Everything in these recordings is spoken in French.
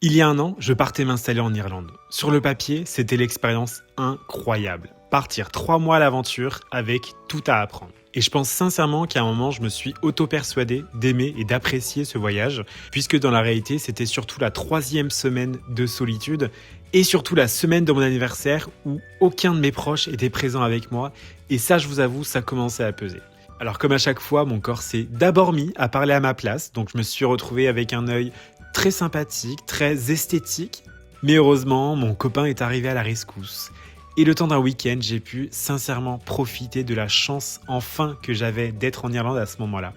Il y a un an, je partais m'installer en Irlande. Sur le papier, c'était l'expérience incroyable. Partir 3 mois à l'aventure avec tout à apprendre. Et je pense sincèrement qu'à un moment, je me suis auto-persuadé d'aimer et d'apprécier ce voyage, puisque dans la réalité, c'était surtout la 3e semaine de solitude, et surtout la semaine de mon anniversaire où aucun de mes proches était présent avec moi, et ça, je vous avoue, ça commençait à peser. Alors comme à chaque fois, mon corps s'est d'abord mis à parler à ma place, donc je me suis retrouvé avec un œil très sympathique, très esthétique. Mais heureusement, mon copain est arrivé à la rescousse. Et le temps d'un week-end, j'ai pu sincèrement profiter de la chance enfin que j'avais d'être en Irlande à ce moment-là.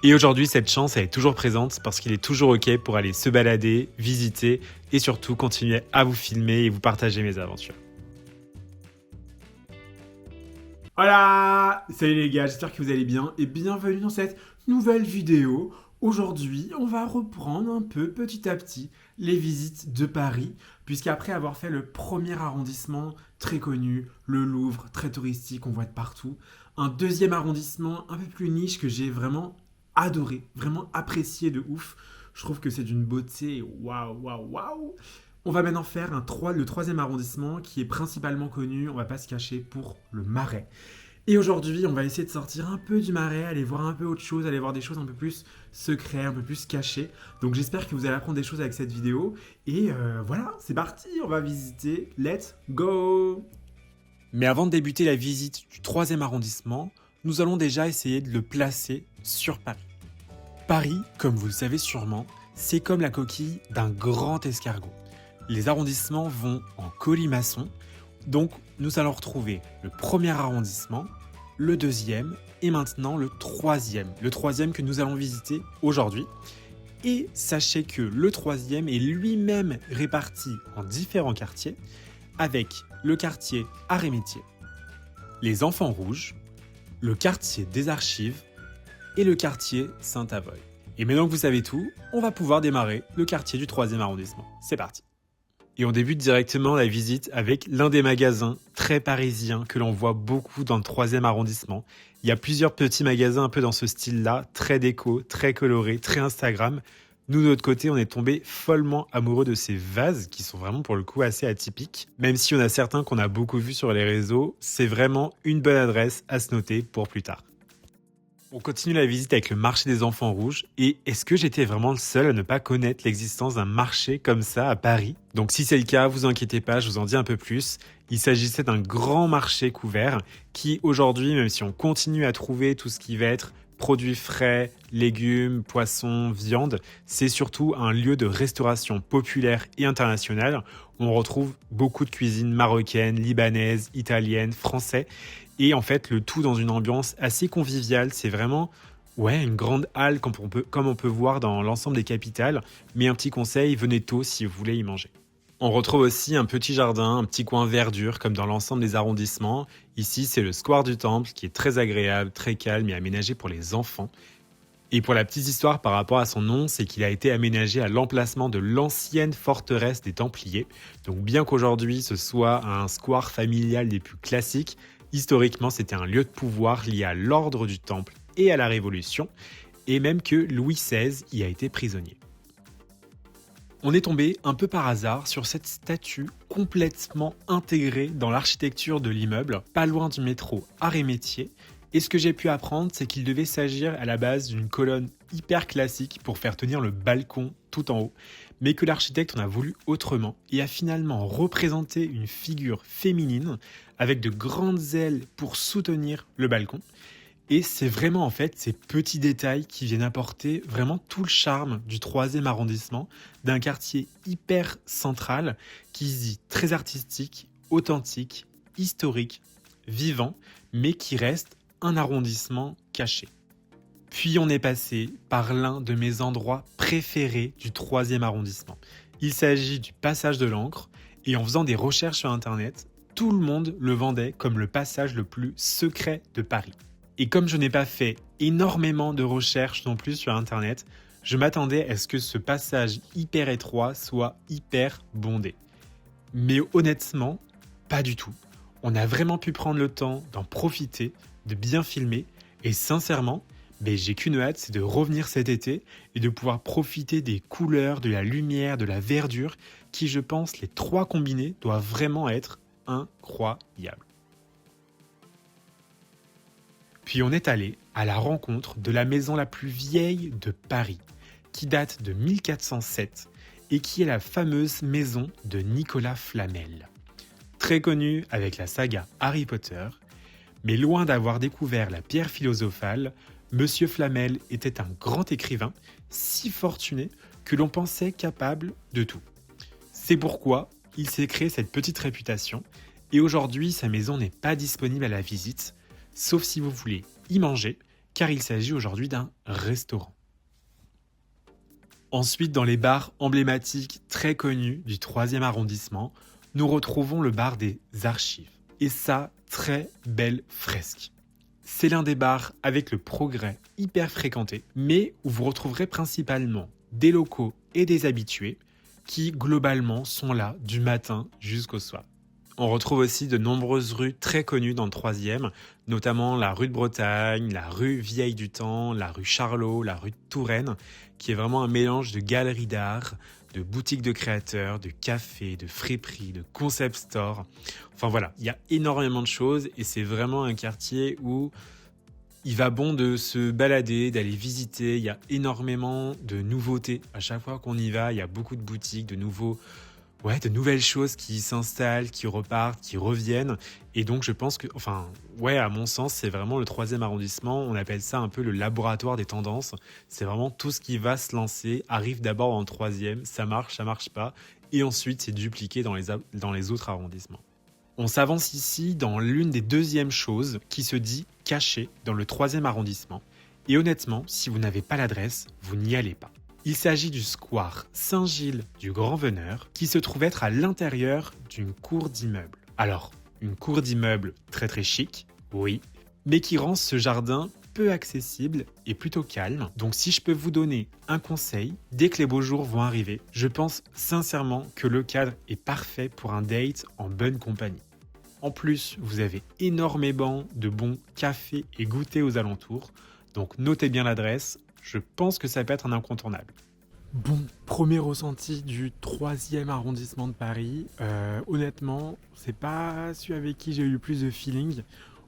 Et aujourd'hui, cette chance, elle est toujours présente parce qu'il est toujours OK pour aller se balader, visiter et surtout continuer à vous filmer et vous partager mes aventures. Voilà! Salut les gars, j'espère que vous allez bien et bienvenue dans cette nouvelle vidéo. Aujourd'hui, on va reprendre un peu petit à petit les visites de Paris, puisqu'après avoir fait le premier arrondissement très connu, le Louvre, très touristique, on voit de partout, un deuxième arrondissement un peu plus niche que j'ai vraiment adoré, vraiment apprécié de ouf. Je trouve que c'est d'une beauté waouh, waouh, waouh! On va maintenant faire le troisième arrondissement qui est principalement connu, on va pas se cacher, pour le Marais. Et aujourd'hui, on va essayer de sortir un peu du Marais, aller voir un peu autre chose, aller voir des choses un peu plus secrètes, un peu plus cachées. Donc j'espère que vous allez apprendre des choses avec cette vidéo. Et voilà, c'est parti, on va visiter. Let's go! Mais avant de débuter la visite du 3e arrondissement, nous allons déjà essayer de le placer sur Paris. Paris, comme vous le savez sûrement, c'est comme la coquille d'un grand escargot. Les arrondissements vont en colimaçon, donc nous allons retrouver le 1er arrondissement, le 2e et maintenant le 3e. Le 3e que nous allons visiter aujourd'hui. Et sachez que le 3e est lui-même réparti en différents quartiers, avec le quartier Arts et Métiers, les Enfants Rouges, le quartier des Archives et le quartier Saint-Avold. Et maintenant que vous savez tout, on va pouvoir démarrer le quartier du 3e arrondissement. C'est parti! Et on débute directement la visite avec l'un des magasins très parisiens que l'on voit beaucoup dans le 3e arrondissement. Il y a plusieurs petits magasins un peu dans ce style-là, très déco, très coloré, très Instagram. Nous, de notre côté, on est tombé follement amoureux de ces vases qui sont vraiment pour le coup assez atypiques. Même si on a certains qu'on a beaucoup vus sur les réseaux, c'est vraiment une bonne adresse à se noter pour plus tard. On continue la visite avec le marché des Enfants Rouges. Et est-ce que j'étais vraiment le seul à ne pas connaître l'existence d'un marché comme ça à Paris? Donc si c'est le cas, vous inquiétez pas, je vous en dis un peu plus. Il s'agissait d'un grand marché couvert qui aujourd'hui, même si on continue à trouver tout ce qui va être produits frais, légumes, poissons, viande, c'est surtout un lieu de restauration populaire et internationale. On retrouve beaucoup de cuisine marocaine, libanaise, italienne, française. Et en fait, le tout dans une ambiance assez conviviale. C'est vraiment une grande halle comme on peut voir dans l'ensemble des capitales. Mais un petit conseil, venez tôt si vous voulez y manger. On retrouve aussi un petit jardin, un petit coin verdure comme dans l'ensemble des arrondissements. Ici, c'est le square du Temple qui est très agréable, très calme et aménagé pour les enfants. Et pour la petite histoire par rapport à son nom, c'est qu'il a été aménagé à l'emplacement de l'ancienne forteresse des Templiers. Donc bien qu'aujourd'hui ce soit un square familial des plus classiques, historiquement c'était un lieu de pouvoir lié à l'ordre du Temple et à la Révolution, et même que Louis XVI y a été prisonnier. On est tombé un peu par hasard sur cette statue complètement intégrée dans l'architecture de l'immeuble, pas loin du métro Arts et Métiers. Et ce que j'ai pu apprendre, c'est qu'il devait s'agir à la base d'une colonne hyper classique pour faire tenir le balcon tout en haut, mais que l'architecte en a voulu autrement et a finalement représenté une figure féminine avec de grandes ailes pour soutenir le balcon. Et c'est vraiment en fait ces petits détails qui viennent apporter vraiment tout le charme du 3e arrondissement, d'un quartier hyper central qui se dit très artistique, authentique, historique, vivant, mais qui reste un arrondissement caché. Puis on est passé par l'un de mes endroits préférés du 3e arrondissement. Il s'agit du passage de l'Ancre, et en faisant des recherches sur internet, tout le monde le vendait comme le passage le plus secret de Paris. Et comme je n'ai pas fait énormément de recherches non plus sur internet, je m'attendais à ce que ce passage hyper étroit soit hyper bondé. Mais honnêtement, pas du tout. On a vraiment pu prendre le temps d'en profiter, de bien filmer, et sincèrement, Mais j'ai qu'une hâte, c'est de revenir cet été et de pouvoir profiter des couleurs, de la lumière, de la verdure, qui je pense, les trois combinés, doivent vraiment être incroyables. Puis on est allé à la rencontre de la maison la plus vieille de Paris, qui date de 1407 et qui est la fameuse maison de Nicolas Flamel. Très connue avec la saga Harry Potter, mais loin d'avoir découvert la pierre philosophale, Monsieur Flamel était un grand écrivain, si fortuné que l'on pensait capable de tout. C'est pourquoi il s'est créé cette petite réputation, et aujourd'hui sa maison n'est pas disponible à la visite, sauf si vous voulez y manger, car il s'agit aujourd'hui d'un restaurant. Ensuite, dans les bars emblématiques très connus du 3e arrondissement, nous retrouvons le bar des Archives. Et sa très belle fresque. C'est l'un des bars avec le progrès hyper fréquenté, mais où vous retrouverez principalement des locaux et des habitués qui, globalement, sont là du matin jusqu'au soir. On retrouve aussi de nombreuses rues très connues dans le 3e, notamment la rue de Bretagne, la rue Vieille du Temps, la rue Charlot, la rue de Touraine, qui est vraiment un mélange de galeries d'art, de boutiques de créateurs, de cafés, de friperies, de concept stores. Enfin voilà, il y a énormément de choses et c'est vraiment un quartier où il va bon de se balader, d'aller visiter. Il y a énormément de nouveautés. À chaque fois qu'on y va, il y a beaucoup de boutiques, de nouvelles choses qui s'installent, qui repartent, qui reviennent. Et donc, je pense que, à mon sens, c'est vraiment le 3e arrondissement. On appelle ça un peu le laboratoire des tendances. C'est vraiment tout ce qui va se lancer, arrive d'abord en 3e, ça marche pas. Et ensuite, c'est dupliqué dans les autres arrondissements. On s'avance ici dans l'une des deuxièmes choses qui se dit cachée dans le 3e arrondissement. Et honnêtement, si vous n'avez pas l'adresse, vous n'y allez pas. Il s'agit du square Saint-Gilles du Grand-Veneur qui se trouve être à l'intérieur d'une cour d'immeuble. Alors, une cour d'immeuble très très chic, oui, mais qui rend ce jardin peu accessible et plutôt calme. Donc si je peux vous donner un conseil, dès que les beaux jours vont arriver, je pense sincèrement que le cadre est parfait pour un date en bonne compagnie. En plus, vous avez énormément de bons cafés et goûters aux alentours, donc notez bien l'adresse. Je pense que ça peut être un incontournable. Bon, premier ressenti du 3e arrondissement de Paris. Honnêtement, c'est pas celui avec qui j'ai eu le plus de feeling.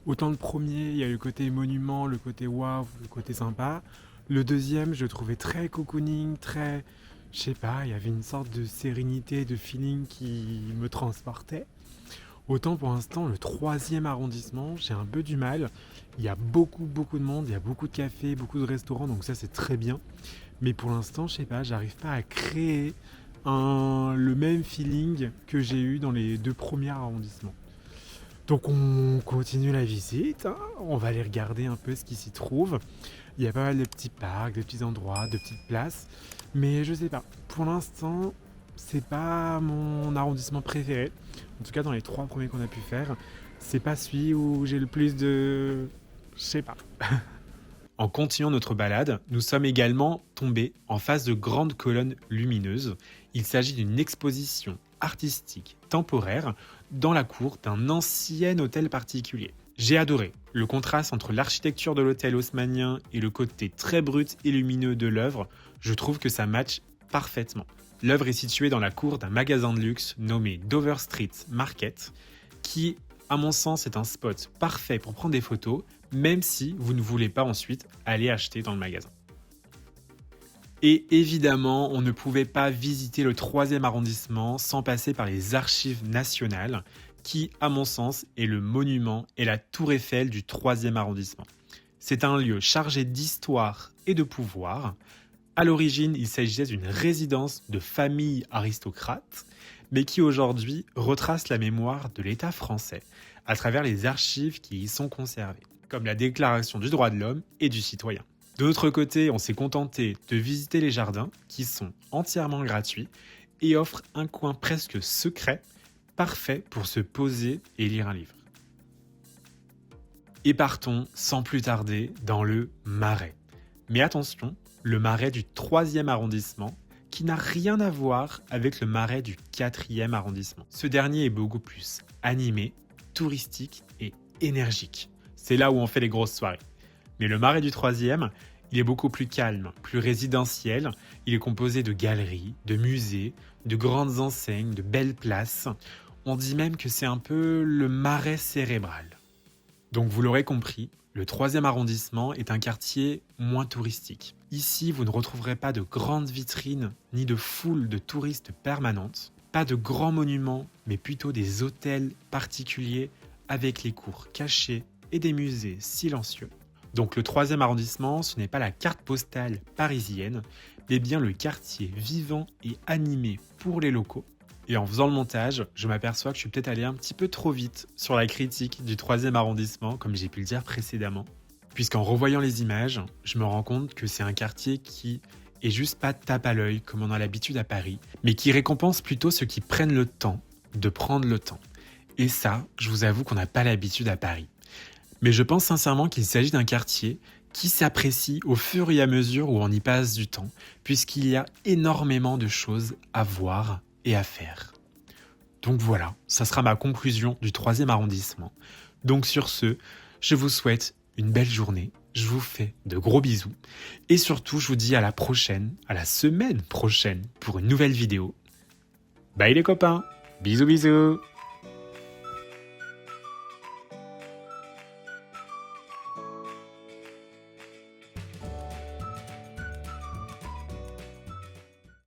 Autant le premier, il y a eu le côté monument, le côté waouh, le côté sympa. Le deuxième, je le trouvais très cocooning, je sais pas, il y avait une sorte de sérénité, de feeling qui me transportait. Autant pour l'instant, le 3e arrondissement, j'ai un peu du mal. Il y a beaucoup de monde, il y a beaucoup de cafés, beaucoup de restaurants, donc ça c'est très bien. Mais pour l'instant, je sais pas, j'arrive pas à créer le même feeling que j'ai eu dans les 2 premiers arrondissements. Donc on continue la visite, hein. On va aller regarder un peu ce qui s'y trouve. Il y a pas mal de petits parcs, de petits endroits, de petites places. Mais je sais pas, pour l'instant, c'est pas mon arrondissement préféré. En tout cas, dans les 3 premiers qu'on a pu faire, c'est pas celui où j'ai le plus de... Je sais pas. En continuant notre balade, nous sommes également tombés en face de grandes colonnes lumineuses. Il s'agit d'une exposition artistique temporaire dans la cour d'un ancien hôtel particulier. J'ai adoré le contraste entre l'architecture de l'hôtel haussmannien et le côté très brut et lumineux de l'œuvre. Je trouve que ça matche parfaitement. L'œuvre est située dans la cour d'un magasin de luxe nommé Dover Street Market, qui, à mon sens, est un spot parfait pour prendre des photos, même si vous ne voulez pas ensuite aller acheter dans le magasin. Et évidemment, on ne pouvait pas visiter le 3e arrondissement sans passer par les Archives nationales, qui, à mon sens, est le monument et la tour Eiffel du 3e arrondissement. C'est un lieu chargé d'histoire et de pouvoir. À l'origine, il s'agissait d'une résidence de famille aristocrate, mais qui aujourd'hui retrace la mémoire de l'État français à travers les archives qui y sont conservées, comme la Déclaration du droit de l'homme et du citoyen. De l'autre côté, on s'est contenté de visiter les jardins, qui sont entièrement gratuits et offrent un coin presque secret, parfait pour se poser et lire un livre. Et partons sans plus tarder dans le Marais. Mais attention, le Marais du 3e arrondissement, qui n'a rien à voir avec le Marais du 4e arrondissement. Ce dernier est beaucoup plus animé, touristique et énergique. C'est là où on fait les grosses soirées. Mais le Marais du 3e, il est beaucoup plus calme, plus résidentiel. Il est composé de galeries, de musées, de grandes enseignes, de belles places. On dit même que c'est un peu le Marais cérébral. Donc vous l'aurez compris, le 3e arrondissement est un quartier moins touristique. Ici, vous ne retrouverez pas de grandes vitrines ni de foules de touristes permanentes, pas de grands monuments, mais plutôt des hôtels particuliers avec les cours cachés et des musées silencieux. Donc le 3e arrondissement, ce n'est pas la carte postale parisienne, mais bien le quartier vivant et animé pour les locaux. Et en faisant le montage, je m'aperçois que je suis peut-être allé un petit peu trop vite sur la critique du 3e arrondissement, comme j'ai pu le dire précédemment. Puisqu'en revoyant les images, je me rends compte que c'est un quartier qui est juste pas tape à l'œil comme on a l'habitude à Paris, mais qui récompense plutôt ceux qui prennent le temps de prendre le temps. Et ça, je vous avoue qu'on n'a pas l'habitude à Paris. Mais je pense sincèrement qu'il s'agit d'un quartier qui s'apprécie au fur et à mesure où on y passe du temps, puisqu'il y a énormément de choses à voir et à faire. Donc voilà, ça sera ma conclusion du 3e arrondissement. Donc sur ce, je vous souhaite une belle journée, je vous fais de gros bisous, et surtout je vous dis à la prochaine, à la semaine prochaine, pour une nouvelle vidéo. Bye les copains, bisous bisous.